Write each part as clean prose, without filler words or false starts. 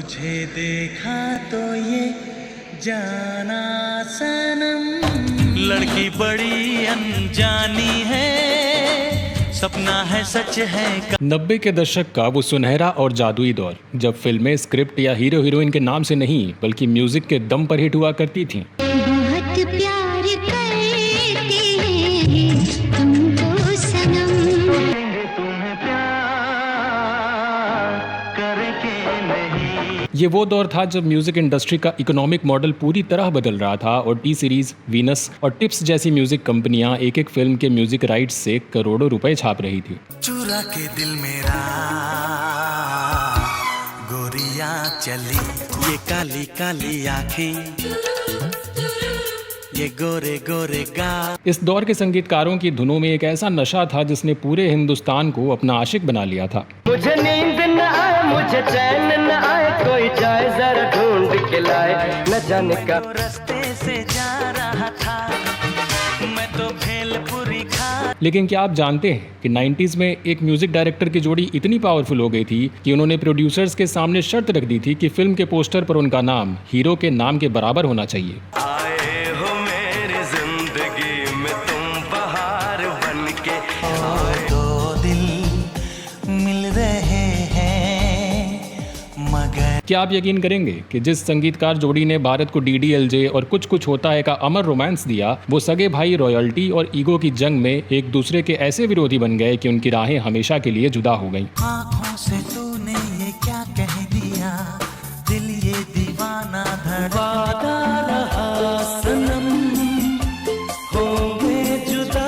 तुझे देखा तो ये जाना सनम, लड़की बड़ी अनजानी है, सपना है सच है। 90 के दशक का वो सुनहरा और जादुई दौर जब फिल्में स्क्रिप्ट या हीरो हीरोइन के नाम से नहीं बल्कि म्यूजिक के दम पर हिट हुआ करती थीं। बहुत प्यार करते हैं तुमको सनम, तुम्हें प्यार करके नहीं। ये वो दौर था जब म्यूजिक इंडस्ट्री का इकोनॉमिक मॉडल पूरी तरह बदल रहा था और टी सीरीज, वीनस और टिप्स जैसी म्यूजिक कंपनियां एक एक फिल्म के म्यूजिक राइट्स से करोड़ों रुपए छाप रही थी। चुरा के दिल मेरा गोरिया चली, ये काली काली आँखें, ये गोरे गोरे गाल। इस दौर के संगीतकारों की धुनों में एक ऐसा नशा था जिसने पूरे हिंदुस्तान को अपना आशिक बना लिया था। मुझे नींद न आए, मुझे चैन न आए, कोई जाए जरा ढूंढ के लाए, न जाने का रास्ते से जा रहा था, मैं तो भेलपुरी खा। लेकिन क्या आप जानते हैं कि 90s में एक म्यूजिक डायरेक्टर की जोड़ी इतनी पावरफुल हो गई थी कि उन्होंने प्रोड्यूसर्स के सामने शर्त रख दी थी कि फिल्म के पोस्टर पर उनका नाम हीरो के नाम के बराबर होना चाहिए। आए हो मेरी जिंदगी में तुम बहार बनके, दो दिल मिल रहे हैं मगर। क्या आप यकीन करेंगे कि जिस संगीतकार जोड़ी ने भारत को DDLJ और कुछ कुछ होता है का अमर रोमांस दिया, वो सगे भाई रॉयल्टी और ईगो की जंग में एक दूसरे के ऐसे विरोधी बन गए कि उनकी राहें हमेशा के लिए जुदा हो गईं। आँखों से तूने ये क्या कह दिया, दिल ये दीवाना धड़का रहा सनम, होंगे जुदा।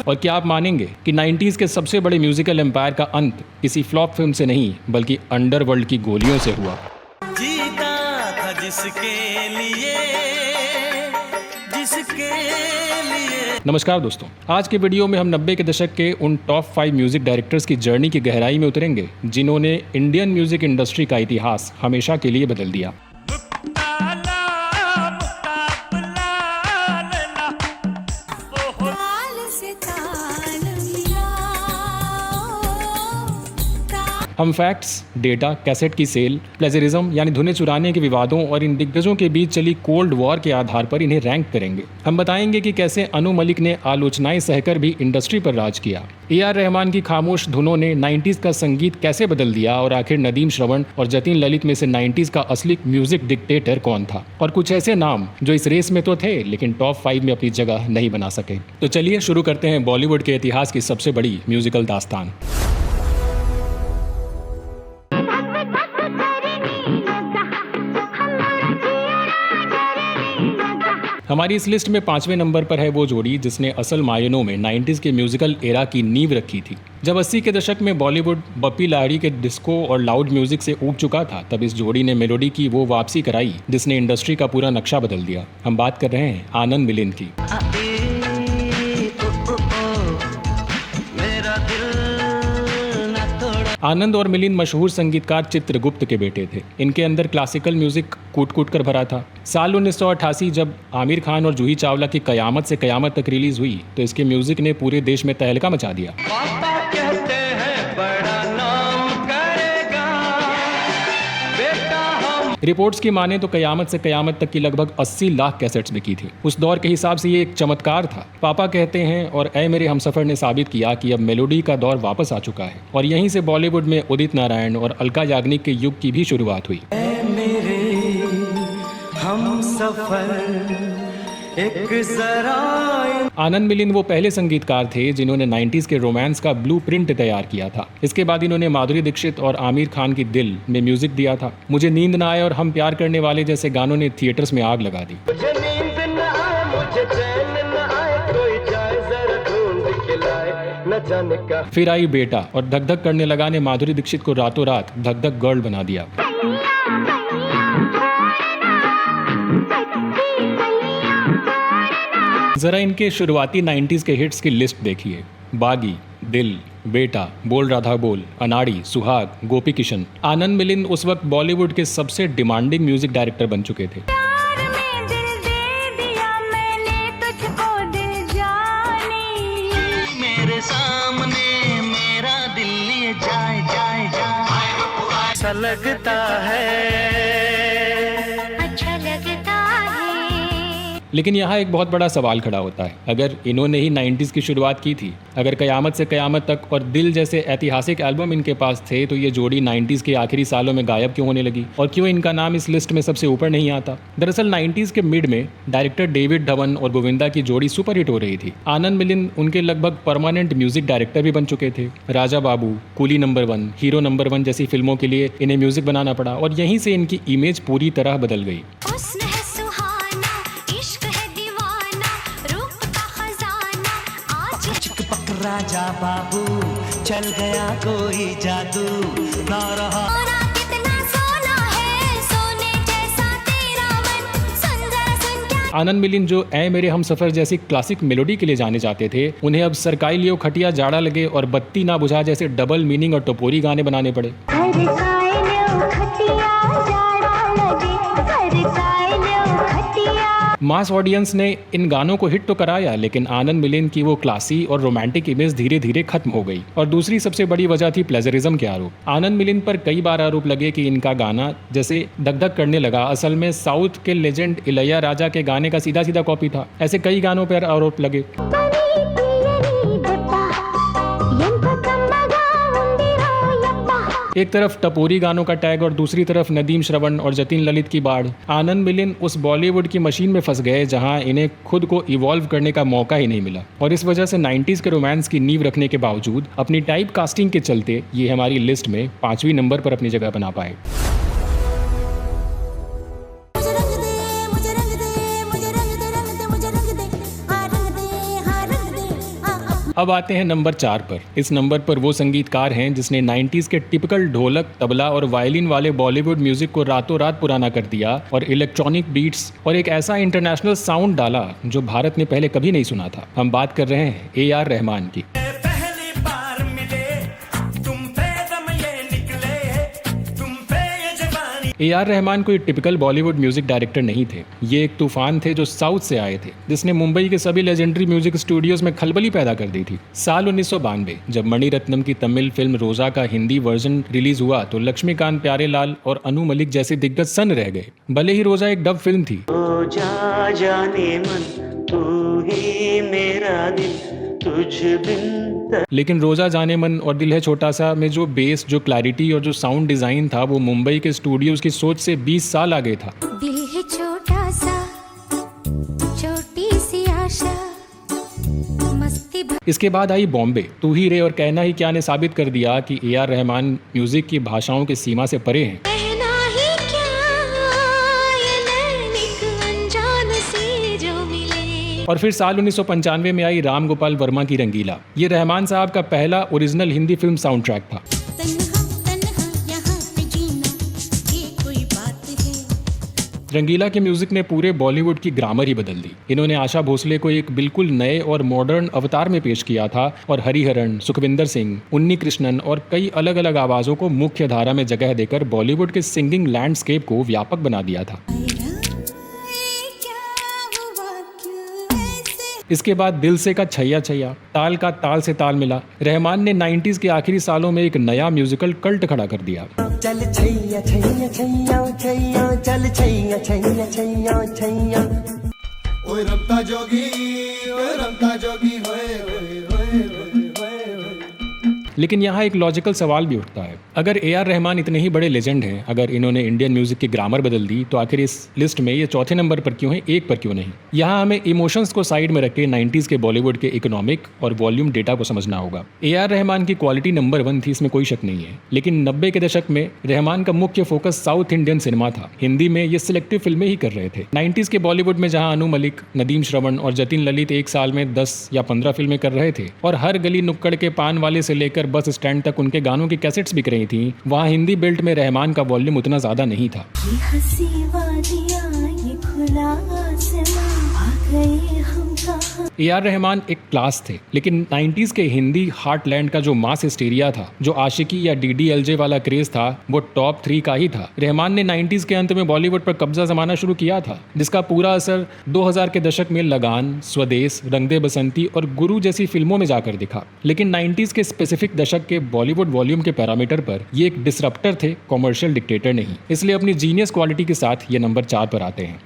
और क्या आप मानेंगे कि 90s के सबसे बड़े म्यूजिकल एम्पायर का अंत किसी फ्लॉप फिल्म से नहीं बल्कि अंडरवर्ल्ड की गोलियों से हुआ। जीता था जिसके लिए, जिसके लिए। नमस्कार दोस्तों, आज के वीडियो में हम 90 के दशक के उन टॉप 5 म्यूजिक डायरेक्टर्स की जर्नी की गहराई में उतरेंगे जिन्होंने इंडियन म्यूजिक इंडस्ट्री का इतिहास हमेशा के लिए बदल दिया। हम फैक्ट्स, डेटा, कैसेट की सेल, प्लेजरिज्म यानी धुनें चुराने के विवादों और इन दिग्गजों के बीच चली कोल्ड वॉर के आधार पर इन्हें रैंक करेंगे। हम बताएंगे कि कैसे अनु मलिक ने आलोचनाएं सहकर भी इंडस्ट्री पर राज किया, AR रहमान की खामोश धुनों ने 90s का संगीत कैसे बदल दिया और आखिर नदीम श्रवण और जतिन ललित में से 90s का असली म्यूजिक डिक्टेटर कौन था, और कुछ ऐसे नाम जो इस रेस में तो थे लेकिन टॉप 5 में अपनी जगह नहीं बना सके। तो चलिए शुरू करते हैं बॉलीवुड के इतिहास की सबसे बड़ी म्यूजिकल दास्तान। हमारी इस लिस्ट में 5वें नंबर पर है वो जोड़ी जिसने असल मायनों में 90s के म्यूजिकल एरा की नींव रखी थी। जब 80 के दशक में बॉलीवुड बप्पी लाहिड़ी के डिस्को और लाउड म्यूजिक से ऊब चुका था, तब इस जोड़ी ने मेलोडी की वो वापसी कराई जिसने इंडस्ट्री का पूरा नक्शा बदल दिया। हम बात कर रहे हैं आनंद मिलिंद की। आनंद और मिलिंद मशहूर संगीतकार चित्रगुप्त के बेटे थे। इनके अंदर क्लासिकल म्यूजिक कूट कूट कर भरा था। साल 1988 जब आमिर खान और जूही चावला की कयामत से कयामत तक रिलीज हुई तो इसके म्यूजिक ने पूरे देश में तहलका मचा दिया। पापा कहते हैं बड़ा नाम करेगा बेटा हम। रिपोर्ट्स की माने तो कयामत से कयामत तक की लगभग 80 लाख कैसेट्स बिकी थी। उस दौर के हिसाब से ये एक चमत्कार था। पापा कहते हैं और ऐ मेरे हमसफर ने साबित किया कि अब मेलोडी का दौर वापस आ चुका है और यहीं से बॉलीवुड में उदित नारायण और अलका याग्निक के युग की भी शुरुआत हुई। मेरे हमसफर एक जरा। आनंद मिलिंद वो पहले संगीतकार थे जिन्होंने 90s के रोमांस का ब्लूप्रिंट तैयार किया था। इसके बाद इन्होंने माधुरी दीक्षित और आमिर खान की दिल में म्यूजिक दिया था। मुझे नींद ना आए और हम प्यार करने वाले जैसे गानों ने थिएटर्स में आग लगा दी। मुझे नींद न आए, मुझे चैन न आए, कोई जाए जरा ढूंढ के लाए, न जाने का। फिर आई बेटा और धक धक करने लगा ने माधुरी दीक्षित को रातों रात धक धक गर्ल बना दिया। जरा इनके शुरुआती 90s के हिट्स की लिस्ट देखिए। बागी, दिल, बेटा, बोल राधा बोल, अनाड़ी, सुहाग, गोपी किशन। आनंद मिलिंद उस वक्त बॉलीवुड के सबसे डिमांडिंग म्यूजिक डायरेक्टर बन चुके थे। मेरे सामने मेरा दिल ये जाए जाए जाए, ऐसा लगता है लेकिन यहाँ एक बहुत बड़ा सवाल खड़ा होता है, अगर इन्होंने ही 90s की शुरुआत की थी, अगर कयामत से कयामत तक और दिल जैसे ऐतिहासिक एल्बम इनके पास थे, तो ये जोड़ी 90s के आखिरी सालों में गायब क्यों होने लगी और क्यों इनका नाम इस लिस्ट में सबसे ऊपर नहीं आता। दरअसल 90s के मिड में डायरेक्टर डेविड धवन और गोविंदा की जोड़ी सुपर हिट हो रही थी। आनंद मिलिंद उनके लगभग परमानेंट म्यूजिक डायरेक्टर भी बन चुके थे। Raja Babu, coolie number 1, hero number 1 जैसी फिल्मों के लिए इन्हें म्यूजिक बनाना पड़ा और यहीं से इनकी इमेज पूरी तरह बदल गई। हुस्न है सुहाना, इश्क है दीवाना, रूप का खजाना आज चिकपक राजा बाबू, चल गया कोई जादू, ना रहा सोना कितना सोना है, सोने जैसा तेरा मन, सुन जरा सुन क्या आनंद मिलिंद जो ऐ मेरे हम सफर जैसी क्लासिक मेलोडी के लिए जाने जाते थे, उन्हें अब सरकाई लियो खटिया जाड़ा लगे और बत्ती ना बुझा जैसे डबल मीनिंग और टपोरी गाने बनाने पड़े। मास ऑडियंस ने इन गानों को हिट तो कराया, लेकिन आनंद मिलिंद की वो क्लासी और रोमांटिक इमेज धीरे धीरे खत्म हो गई। और दूसरी सबसे बड़ी वजह थी प्लेजरिज्म के आरोप। आनंद मिलिंद पर कई बार आरोप लगे कि इनका गाना जैसे धक धक करने लगा असल में साउथ के लेजेंड इलैया राजा के गाने का सीधा सीधा कॉपी था। ऐसे कई गानों पर आरोप लगे। एक तरफ टपोरी गानों का टैग और दूसरी तरफ नदीम श्रवण और जतिन ललित की बाढ़। आनंद मिलिंद उस बॉलीवुड की मशीन में फंस गए जहां इन्हें खुद को इवॉल्व करने का मौका ही नहीं मिला और इस वजह से 90s के रोमांस की नींव रखने के बावजूद अपनी टाइप कास्टिंग के चलते ये हमारी लिस्ट में 5वीं नंबर पर अपनी जगह बना पाए। अब आते हैं नंबर 4 पर। इस नंबर पर वो संगीतकार हैं जिसने 90s के टिपिकल ढोलक, तबला और वायलिन वाले बॉलीवुड म्यूजिक को रातों रात पुराना कर दिया और इलेक्ट्रॉनिक बीट्स और एक ऐसा इंटरनेशनल साउंड डाला जो भारत ने पहले कभी नहीं सुना था। हम बात कर रहे हैं AR रहमान की। पहली बार मिले तुम पे दम ये निकले, तुम पे ये जवानी। AR रहमान कोई टिपिकल बॉलीवुड म्यूजिक डायरेक्टर नहीं थे। ये एक तूफान थे जो साउथ से आए थे, जिसने मुंबई के सभी लेजेंडरी म्यूजिक स्टूडियोज में खलबली पैदा कर दी थी। साल 1992 जब मणिरत्नम की तमिल फिल्म रोजा का हिंदी वर्जन रिलीज हुआ तो लक्ष्मीकांत प्यारेलाल और अनु मलिक जैसे दिग्गज सन्न रह गए। भले ही रोजा एक डब फिल्म थी, जा जाने मन, तू ही मेरा दिल, तुझ बिन लेकिन रोजा जाने मन और दिल है छोटा सा में जो बेस, जो क्लैरिटी और जो साउंड डिजाइन था वो मुंबई के स्टूडियोज की सोच से 20 साल आगे था। दिल है छोटा सा, छोटी सी आशा, मस्ती इसके बाद आई बॉम्बे, तू ही रे और कहना ही क्या ने साबित कर दिया कि AR रहमान म्यूजिक की भाषाओं की सीमा से परे हैं। कहना ही क्या, ये नैनिक अनजान से जो मिले। और फिर साल 1995 में आई राम गोपाल वर्मा की रंगीला। ये रहमान साहब का पहला original Hindi film sound track था। तन्हा तन्हा यहाँ पे जीना, ये कोई बात है। रंगीला के म्यूजिक ने पूरे बॉलीवुड की ग्रामर ही बदल दी। इन्होंने आशा भोसले को एक बिल्कुल नए और मॉडर्न अवतार में पेश किया था और हरिहरन, सुखविंदर सिंह, उन्नी कृष्णन और कई अलग अलग आवाजों को मुख्य धारा में जगह देकर बॉलीवुड के सिंगिंग लैंडस्केप को व्यापक बना दिया था। इसके बाद दिल से का छैया छैया, ताल का ताल से ताल मिला। रहमान ने 90s के आखिरी सालों में एक नया म्यूजिकल कल्ट खड़ा कर दिया। चल छैया छैया छैया छैया, चल छैया छैया छैया छैया। ओए रमता जोगी, ओए रमता जोगी, होए होए होए होए होए। लेकिन यहाँ एक लॉजिकल सवाल भी उठता है, अगर AR रहमान इतने ही बड़े लेजेंड हैं, अगर इन्होंने इंडियन म्यूजिक की ग्रामर बदल दी, तो आखिर इस लिस्ट में ये चौथे नंबर पर क्यों है, 1 पर क्यों नहीं? यहाँ हमें इमोशंस को साइड में रख के 90s के बॉलीवुड के इकोनॉमिक और वॉल्यूम डेटा को समझना होगा। AR रहमान की क्वालिटी नंबर 1 थी, इसमें कोई शक नहीं है, लेकिन 90 के दशक में रहमान का मुख्य फोकस साउथ इंडियन सिनेमा था। हिंदी में ये सिलेक्टिव फिल्में ही कर रहे थे। 90s के बॉलीवुड में जहाँ अनु मलिक, नदीम श्रवण और जतिन ललित एक साल में 10 या 15 फिल्में कर रहे थे और हर गली नुक्कड़ के पान वाले से लेकर बस स्टैंड तक उनके गानों की कैसेट्स बिक रही थी, वहाँ हिंदी बेल्ट में रहमान का वॉल्यूम उतना ज्यादा नहीं था। ये हंसी वादियाँ, ये खुला आसमां, आ गए हम कहाँ। AR रहमान एक क्लास थे, लेकिन 90s के हिंदी हार्टलैंड का जो मास हिस्टेरिया था, जो आशिकी या DDLJ वाला क्रेज था, वो टॉप 3 का ही था। रहमान ने 90s के अंत में बॉलीवुड पर कब्जा जमाना शुरू किया था, जिसका पूरा असर 2000 के दशक में लगान, स्वदेश, रंग दे बसंती और गुरु जैसी फिल्मों में जाकर दिखा। लेकिन 90s के स्पेसिफिक दशक के बॉलीवुड वॉल्यूम के पैरामीटर पर ये एक डिसरप्टर थे, कॉमर्शियल डिक्टेटर नहीं। इसलिए अपनी जीनियस क्वालिटी के साथ ये नंबर 4 पर आते हैं।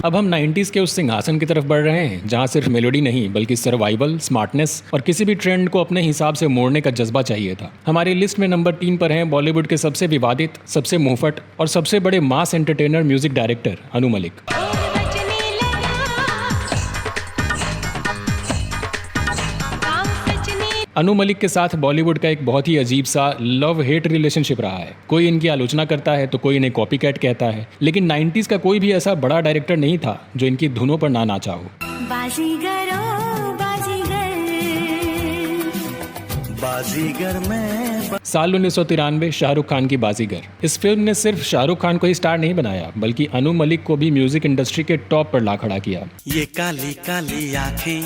अब हम 90s के उस सिंहासन की तरफ बढ़ रहे हैं जहां सिर्फ मेलोडी नहीं बल्कि सर्वाइवल, स्मार्टनेस और किसी भी ट्रेंड को अपने हिसाब से मोड़ने का जज्बा चाहिए था। हमारी लिस्ट में नंबर 3 पर हैं बॉलीवुड के सबसे विवादित, सबसे मुंहफट और सबसे बड़े मास entertainer music director Anu Malik. बजने लगा काम सजने अनु मलिक के साथ बॉलीवुड का एक बहुत ही अजीब सा लव हेट रिलेशनशिप रहा है। कोई इनकी आलोचना करता है तो कोई इन्हें कॉपी कैट कहता है, लेकिन 90s का कोई भी ऐसा बड़ा डायरेक्टर नहीं था जो इनकी धुनों पर ना नाचा हो। बाजीगर ओ बाजीगर बाजीगर में साल 1993 शाहरुख खान की बाजीगर। इस फिल्म ने सिर्फ शाहरुख खान को ही स्टार नहीं बनाया बल्कि अनु मलिक को भी म्यूजिक इंडस्ट्री के टॉप पर ला खड़ा किया। ये काली काली आंखें,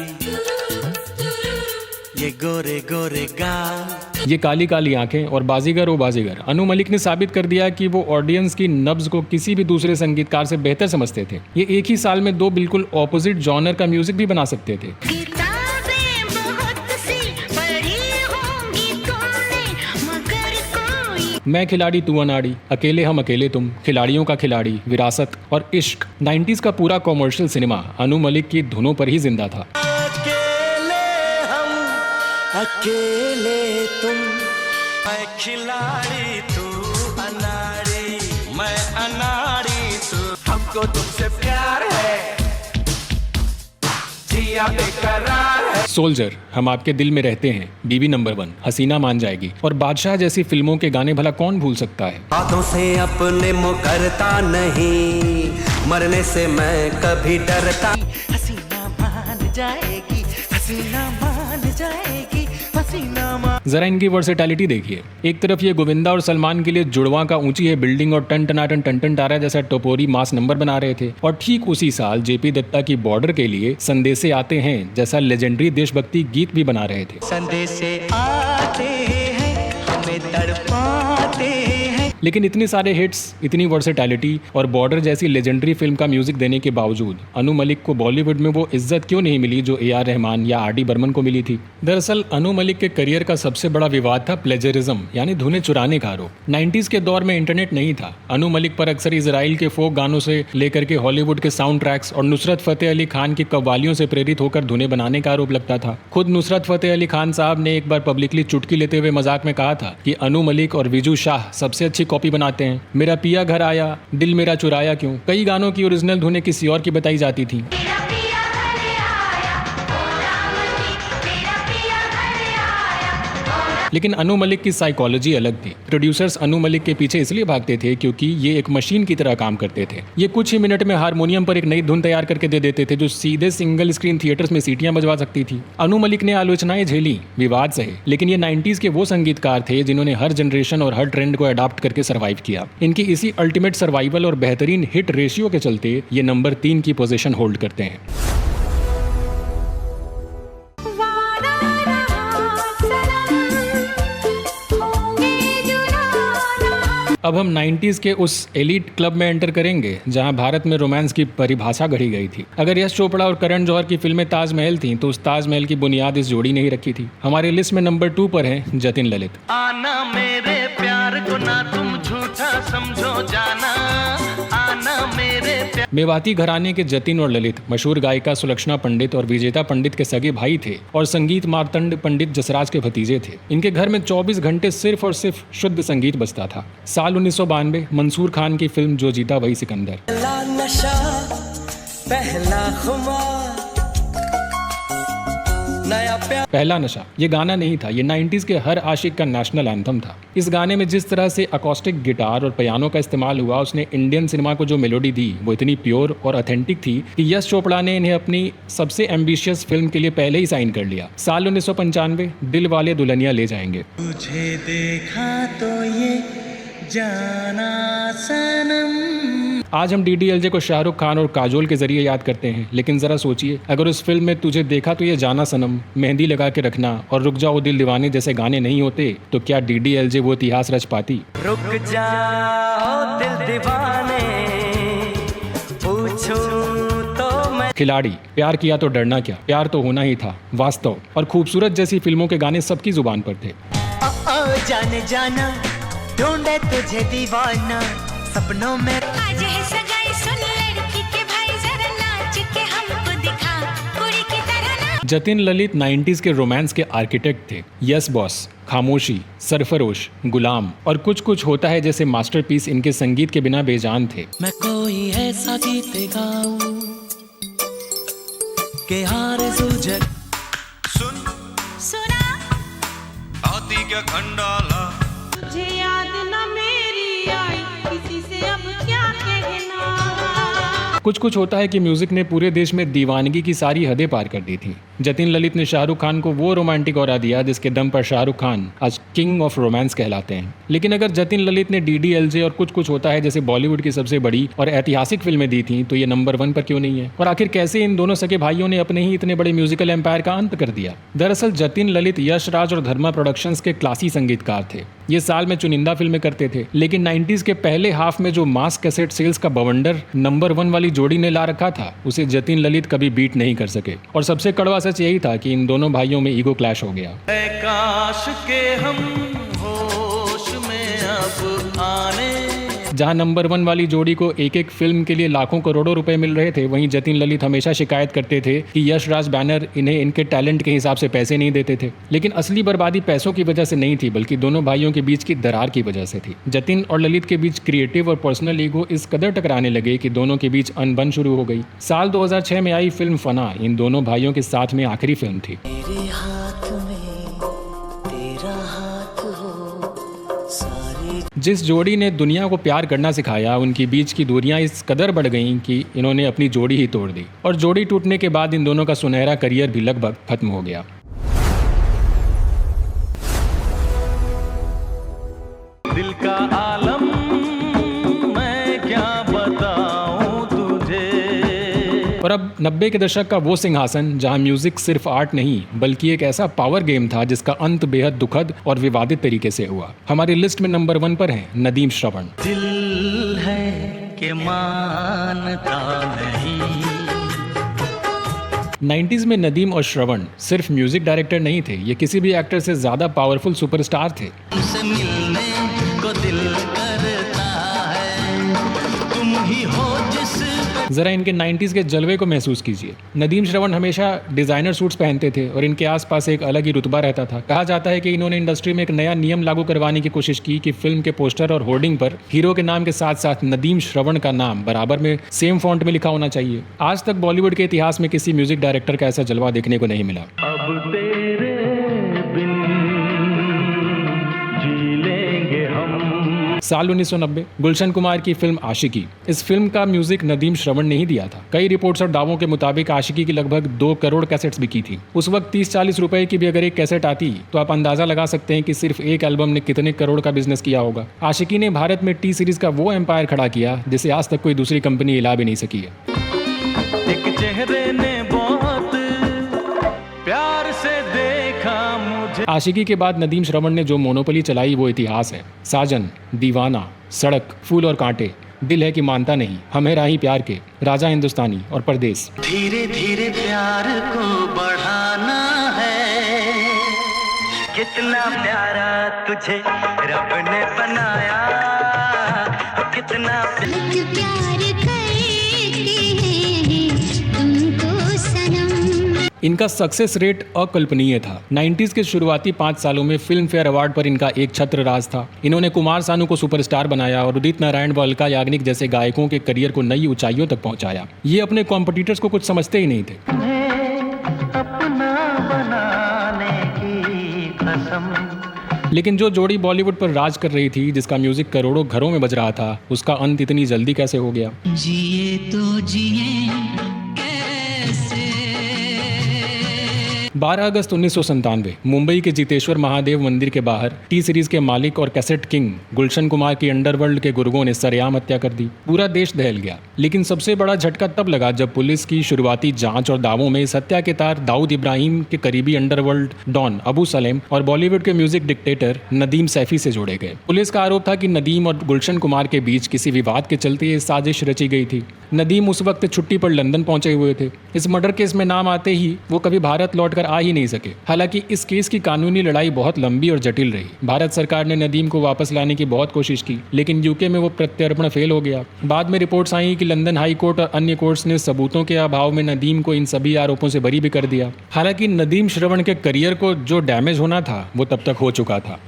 ये गोरे गोरे गाल, ये काली काली आंखें और बाजीगर ओ बाजीगर अनु मलिक ने साबित कर दिया कि वो ऑडियंस की नब्ज को किसी भी दूसरे संगीतकार से बेहतर समझते थे। ये एक ही साल में दो बिल्कुल ऑपोजिट जॉनर का म्यूजिक भी बना सकते थे। किताबें बहुत सी पढ़ी होंगी तुमने मगर कोई मैं खिलाड़ी तू अनाड़ी, अकेले हम अकेले तुम, खिलाड़ियों का खिलाड़ी, विरासत और इश्क। 90s का पूरा कॉमर्शियल सिनेमा अनु मलिक की धुनों पर ही जिंदा था। अकेले हम अकेले तुम, मैं खिलाड़ी तू अनाड़ी, मैं अनाड़ी तू, हमको तुमसे प्यार है, जिया बेकरार है। सोल्जर, हम आपके दिल में रहते हैं, बीवी नंबर 1, हसीना मान जाएगी और बादशाह जैसी फिल्मों के गाने भला कौन भूल सकता है। हाथों से अपने मुकरता नहीं, मरने से मैं कभी डरता। हसीना मान जाएगी, हसीना मान जाएगी, हसीना मान। जरा इनकी वर्सेटैलिटी देखिए। एक तरफ ये गोविंदा और सलमान के लिए जुड़वां का ऊंची है बिल्डिंग और टन टनाटन टन टारा जैसा टपोरी मास नंबर बना रहे थे, और ठीक उसी साल जेपी दत्ता की बॉर्डर के लिए संदेशे आते हैं जैसा लेजेंडरी देशभक्ति गीत भी बना रहे थे। संदेशे आते हैं, हमें तड़पाते हैं। लेकिन इतने सारे हिट्स, इतनी वर्सेटैलिटी और बॉर्डर जैसी लेजेंडरी फिल्म का म्यूजिक देने के बावजूद अनु मलिक को बॉलीवुड में वो इज्जत क्यों नहीं मिली जो AR रहमान या RD बर्मन को मिली थी। दरअसल अनु मलिक के करियर का सबसे बड़ा विवाद था प्लेजरिज्म यानी धुनें चुराने का आरोप। 90s के दौर में इंटरनेट नहीं था। अनु मलिक पर अक्सर इजराइल के फोक गानों से लेकर के हॉलीवुड के साउंड ट्रैक्स और नुसरत फतेह अली खान की कव्वालियों से प्रेरित होकर धुनें बनाने का आरोप लगता था। खुद नुसरत फतेह अली खान साहब ने एक बार पब्लिकली चुटकी लेते हुए मजाक में कहा था कि अनु मलिक और विजू शाह सबसे अच्छी कॉपी बनाते हैं। मेरा पिया घर आया, दिल मेरा चुराया क्यों, कई गानों की ओरिजिनल धुनें किसी और की बताई जाती थी। मेरा पिया घर आया ओ राम जी, मेरा पिया घर आया। लेकिन अनु मलिक की साइकोलॉजी अलग थी। प्रोड्यूसर्स अनु मलिक के पीछे इसलिए भागते थे क्योंकि ये एक मशीन की तरह काम करते थे। ये कुछ ही मिनट में हारमोनियम पर एक नई धुन तैयार करके दे देते थे जो सीधे सिंगल स्क्रीन थिएटर्स में सीटियां बजवा सकती थी। अनु मलिक ने आलोचनाएं झेली, विवाद सहे, लेकिन ये 90s के वो संगीतकार थे जिन्होंने हर जनरेशन और हर ट्रेंड को अडॉप्ट करके सर्वाइव किया। इनकी इसी अल्टीमेट सर्वाइवल और बेहतरीन हिट रेशियो के चलते ये नंबर 3 की पोजीशन होल्ड करते हैं। वादा रहा सनम, होंगे जुदाना। अब हम 90s के उस एलीट क्लब में एंटर करेंगे जहां भारत में रोमांस की परिभाषा गढ़ी गई थी। अगर यश चोपड़ा और करण जौहर की फिल्में ताजमहल थीं तो उस ताजमहल की बुनियाद इस जोड़ी ने ही रखी थी। हमारी लिस्ट में नंबर 2 पर है जतिन ललित। आना मेरे प्यार को ना तुम झूठा समझो जाना, आना मेरे प्यार। मेवाती घराने के जतिन और ललित मशहूर गायिका सुलक्षणा पंडित और विजेता पंडित के सगे भाई थे और संगीत मार्तंड पंडित जसराज के भतीजे थे। इनके घर में 24 घंटे सिर्फ और सिर्फ शुद्ध संगीत बजता था। साल 1992 मंसूर खान की फिल्म जो जीता वही सिकंदर। पहला नशा, पहला खुमार, नया प्यार। पहला नशा ये गाना नहीं था, ये 90s के हर आशिक का नेशनल एंथम था। इस गाने में जिस तरह से अकॉस्टिक गिटार और पियानो का इस्तेमाल हुआ, उसने इंडियन सिनेमा को जो मेलोडी दी वो इतनी प्योर और ऑथेंटिक थी कि यश चोपड़ा ने इन्हें अपनी सबसे एम्बिशियस फिल्म के लिए पहले ही साइन कर लिया। साल 1995 दिल वाले दुल्हनिया ले जाएंगे। तुझे देखा तो ये जाना सनम। आज हम DDLJ को शाहरुख खान और काजोल के जरिए याद करते हैं, लेकिन जरा सोचिए अगर उस फिल्म में तुझे देखा तो ये जाना सनम, मेहंदी लगा के रखना और रुक जाओ दिल दीवाने जैसे गाने नहीं होते तो क्या DDLJ वो इतिहास रच पाती। रुक जाओ दिल दीवाने, पूछो तो मैं। खिलाड़ी, प्यार किया तो डरना क्या, प्यार तो होना ही था, वास्तव और खूबसूरत जैसी फिल्मों के गाने सबकी जुबान पर थे। जाने जाना ढूंढे तुझे दीवाना, सपनों में। आज है सगाई सुन लड़की के भाई जरा जतिन ललित 90s के रोमांस के आर्किटेक्ट थे। यस बॉस, खामोशी, सरफरोश, गुलाम और कुछ कुछ होता है जैसे मास्टरपीस इनके संगीत के बिना बेजान थे। मैं कोई ऐसा गीत गाऊं के आरज़ू जग सुना आती क्या खंडाला मुझे याद न मेरी आई किसी से अब क्या कहना। कुछ होता है कि म्यूजिक ने पूरे देश में दीवानगी की सारी हदें पार कर दी थी। जतिन ललित ने शाहरुख खान को वो रोमांटिक ऑरा दिया जिसके दम पर शाहरुख खान आज किंग ऑफ रोमांस कहलाते हैं। लेकिन अगर जतिन ललित ने DDLJ और कुछ होता है जैसे बॉलीवुड की सबसे बड़ी और ऐतिहासिक फिल्में दी थी तो ये नंबर 1 पर क्यों नहीं है? और आखिर कैसे इन दोनों सगे भाइयों ने अपने ही इतने बड़े म्यूजिकल एम्पायर का अंत कर दिया? दरअसल जतिन ललित यश राज और धर्मा प्रोडक्शंस के क्लासी संगीतकार थे। ये साल में चुनिंदा फिल्में करते थे, लेकिन 90s के पहले हाफ में जो मास कैसेट सेल्स का बवंडर नंबर 1 वाली जोड़ी ने ला रखा था उसे जतिन ललित कभी बीट नहीं कर सके। और सबसे कड़वा सच यही था कि इन दोनों भाइयों में ईगो क्लैश हो गया। काश के हम होश में अब आने। जहां नंबर 1 वाली जोड़ी को एक एक फिल्म के लिए लाखों करोड़ों रुपए मिल रहे थे, वहीं जतिन ललित हमेशा शिकायत करते थे कि यश राज बैनर इन्हें इनके टैलेंट के हिसाब से पैसे नहीं देते थे। लेकिन असली बर्बादी पैसों की वजह से नहीं थी, बल्कि दोनों भाइयों के बीच की दरार की वजह से थी। जतिन और ललित के बीच क्रिएटिव और पर्सनल ईगो इस कदर टकराने लगे कि दोनों के बीच अनबन शुरू हो गई। साल 2006 में आई फिल्म फना इन दोनों भाइयों के साथ में आखिरी फिल्म थी। तेरे हाथ में तेरा हाथ हो सारी। जिस जोड़ी ने दुनिया को प्यार करना सिखाया, उनकी बीच की दूरियां इस कदर बढ़ गईं कि इन्होंने अपनी जोड़ी ही तोड़ दी। और जोड़ी टूटने के बाद इन दोनों का सुनहरा करियर भी लगभग खत्म हो गया। दिल का आलम मैं क्या बताऊं तुझे। और अब 90 के दशक का वो सिंहासन जहां म्यूजिक सिर्फ आर्ट नहीं बल्कि एक ऐसा पावर गेम था जिसका अंत बेहद दुखद और विवादित तरीके से हुआ। हमारी लिस्ट में नंबर 1 पर हैं नदीम श्रवण। दिल है कि मानता नहीं। 90s में नदीम और श्रवण सिर्फ म्यूजिक डायरेक्टर नहीं थे, ये किसी भी एक्टर से ज्यादा पावरफुल सुपरस्टार थे। तुमसे मिलने को दिल करता है, तुम ही हो जिस। जरा इनके 90s के जलवे को महसूस कीजिए। नदीम श्रवण हमेशा डिजाइनर सूट्स पहनते थे और इनके आसपास एक अलग ही रुतबा रहता था। कहा जाता है कि इन्होंने इंडस्ट्री में एक नया नियम लागू करवाने की कोशिश की कि फिल्म के पोस्टर और होर्डिंग पर हीरो के नाम के साथ साथ नदीम श्रवण का नाम बराबर में सेम फॉन्ट में लिखा होना चाहिए। आज तक बॉलीवुड के इतिहास में किसी म्यूजिक डायरेक्टर का ऐसा जलवा देखने को नहीं मिला। अब तेरे बिन जी लेंगे हम। साल 1990 गुलशन कुमार की फिल्म आशिकी। इस फिल्म का म्यूजिक नदीम श्रवण ने ही दिया था। कई रिपोर्ट्स और दावों के मुताबिक आशिकी की लगभग 2 करोड़ कैसेट्स बिकी थी। उस वक्त 30-40 रुपए की भी अगर एक कैसेट आती तो आप अंदाजा लगा सकते हैं कि सिर्फ एक एल्बम ने कितने करोड़ का बिजनेस किया होगा। आशिकी ने भारत में टी सीरीज का वो एम्पायर खड़ा किया जिसे आज तक कोई दूसरी कंपनी हिला भी नहीं सकी है। एक चेहरे ने बहुत प्यार से देखा मुझे। आशिकी के बाद नदीम श्रवण ने जो मोनोपोली चलाई वो इतिहास है। साजन, दीवाना, सड़क, फूल और कांटे, दिल है कि मानता नहीं, हमें राही प्यार के, राजा हिंदुस्तानी और परदेस। धीरे धीरे प्यार को बढ़ाना है। कितना प्यारा तुझे रब ने बनाया, कितना प्यार करते हैं तुमको सनम। इनका सक्सेस रेट अकल्पनीय था। 90s के शुरुआती 5 सालों में फिल्म फेयर अवार्ड पर इनका एक छत्र राज था। इन्होंने कुमार सानू को सुपरस्टार बनाया और उदित नारायण व अलका याग्निक जैसे गायकों के करियर को नई ऊंचाइयों तक पहुंचाया। ये अपने कॉम्पिटिटर्स को कुछ समझते ही नहीं थे। अपना बनाने की कसम। लेकिन जो जोड़ी बॉलीवुड पर राज कर रही थी, जिसका म्यूजिक करोड़ों घरों में बज रहा था, उसका अंत इतनी जल्दी कैसे हो गया? जिए तो जिए 12 अगस्त 1997 मुंबई के जितेश्वर महादेव मंदिर के बाहर टी सीरीज के मालिक और कैसेट किंग गुलशन कुमार की अंडरवर्ल्ड के गुर्गों ने सरेआम हत्या कर दी। पूरा देश दहल गया। लेकिन सबसे बड़ा झटका तब लगा जब पुलिस की शुरुआती जांच और दावों में इस हत्या के तार दाऊद इब्राहिम के करीबी अंडरवर्ल्ड डॉन अबू सलेम और बॉलीवुड के म्यूजिक डिक्टेटर नदीम सैफी से जोड़े गए। पुलिस का आरोप था कि नदीम और गुलशन कुमार के बीच किसी विवाद के चलते ये साजिश रची गई थी। नदीम उस वक्त छुट्टी पर लंदन पहुंचे हुए थे। इस मर्डर केस में नाम आते ही वो कभी भारत लौटकर अंदर आ ही नहीं सके। हालांकि इस केस की कानूनी लड़ाई बहुत लंबी और जटिल रही। भारत सरकार ने नदीम को वापस लाने की बहुत कोशिश की, लेकिन यूके में वो प्रत्यर्पण फेल हो गया। बाद में रिपोर्ट्स आई कि लंदन हाई कोर्ट और अन्य कोर्ट्स ने सबूतों के अभाव में नदीम को इन सभी आरोपों से बरी भी कर दिया। हालांकि नदीम श्रवण के करियर को जो डैमेज होना था वो तब तक हो चुका था।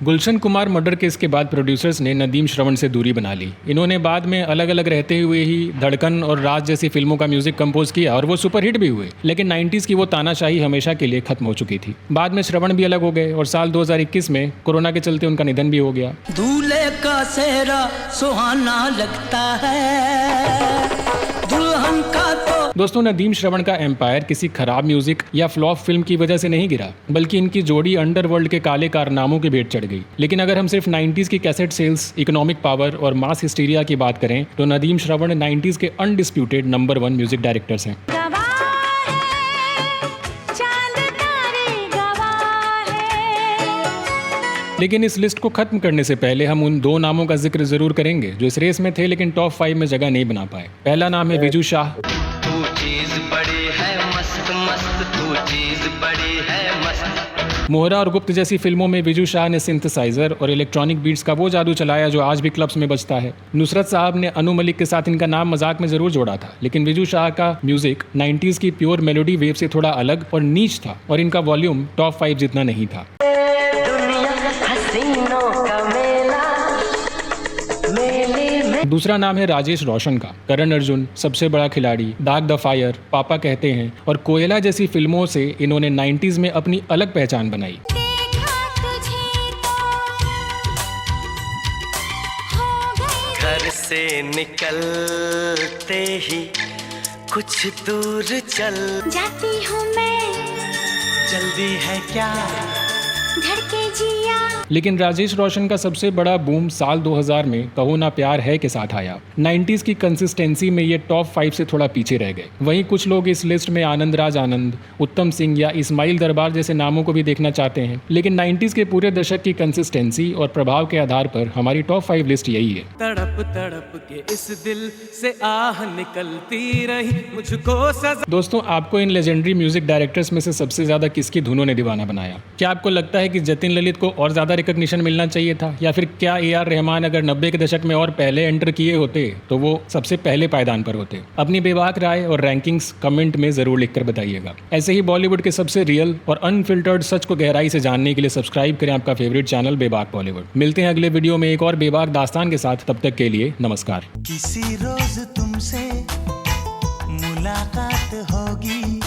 गुलशन कुमार मर्डर केस के बाद प्रोड्यूसर्स ने नदीम श्रवण से दूरी बना ली। इन्होंने बाद में अलग अलग रहते हुए ही धड़कन और राज जैसी फिल्मों का म्यूजिक कंपोज किया और वो सुपरहिट भी हुए, लेकिन 90s की वो तानाशाही हमेशा के लिए खत्म हो चुकी थी। बाद में श्रवण भी अलग हो गए और साल 2021 में कोरोना के चलते उनका निधन भी हो गया। दूल्हे का सेहरा सुहाना लगता है, दुल्हन का तो। दोस्तों, नदीम श्रवण का एम्पायर किसी खराब म्यूजिक या फ्लॉप फिल्म की वजह से नहीं गिरा, बल्कि इनकी जोड़ी अंडरवर्ल्ड के काले कारनामों की भेंट चढ़ गई। लेकिन अगर हम सिर्फ 90s की कैसेट सेल्स, इकोनॉमिक पावर और मास हिस्टीरिया की बात करें तो नदीम श्रवण 90s के अनडिस्प्यूटेड नंबर 1 म्यूजिक डायरेक्टर्स हैं। लेकिन इस लिस्ट को खत्म करने से पहले हम उन 2 नामों का जिक्र जरूर करेंगे जो इस रेस में थे लेकिन टॉप 5 में जगह नहीं बना पाए। पहला नाम है विजू शाह। तू चीज बड़ी है मस्त मस्त, तू चीज बड़ी है मस्त। मोहरा और गुप्त जैसी फिल्मों में विजू शाह ने सिंथेसाइजर और इलेक्ट्रॉनिक बीट्स का वो जादू चलाया जो आज भी क्लब्स में बजता है। नुसरत साहब ने अनु मलिक के साथ इनका नाम मजाक में जरूर जोड़ा था, लेकिन विजू शाह का म्यूजिक 90s की प्योर मेलोडी वेव से थोड़ा अलग और नीच था और इनका वॉल्यूम टॉप 5 जितना नहीं था। दूसरा नाम है राजेश रोशन का। करण अर्जुन, सबसे बड़ा खिलाड़ी, दाग द फायर, पापा कहते हैं और कोयला जैसी फिल्मों से इन्होंने 90s में अपनी अलग पहचान बनाई। देखा तुझे तो हो गई घर से निकलते ही कुछ दूर चल, जाती हूँ मैं, जल्दी है क्या? धड़के जिया। लेकिन राजेश रोशन का सबसे बड़ा बूम साल 2000 में कहो ना प्यार है के साथ आया। 90s की कंसिस्टेंसी में ये टॉप 5 से थोड़ा पीछे रह गए। वहीं कुछ लोग इस लिस्ट में आनंद राज आनंद, उत्तम सिंह या इस्माइल दरबार जैसे नामों को भी देखना चाहते हैं, लेकिन 90s के पूरे दशक की कंसिस्टेंसी और प्रभाव के आधार पर हमारी टॉप 5 लिस्ट यही है। तड़प तड़प के इस दिल से आह निकलती रही, मुझको सजा। दोस्तों, आपको इन लेजेंडरी म्यूजिक डायरेक्टर्स में से सबसे ज्यादा किसकी धुनों ने दीवाना बनाया? क्या आपको लगता है कि जतिन ललित को और ज्यादा रिकॉग्निशन मिलना चाहिए था, या फिर क्या AR रहमान अगर 90 के दशक में और पहले एंटर किए होते तो वो सबसे पहले पायदान पर होते? अपनी बेबाक राय और रैंकिंग्स कमेंट में जरूर लिखकर बताइएगा। ऐसे ही बॉलीवुड के सबसे रियल और अनफिल्टर्ड सच को गहराई से जानने के लिए सब्सक्राइब करें आपका फेवरेट चैनल बेबाक बॉलीवुड। मिलते हैं अगले वीडियो में एक और बेबाक दास्तान के साथ। तब तक के लिए नमस्कार। किसी रोज तुमसे मुलाकात होगी।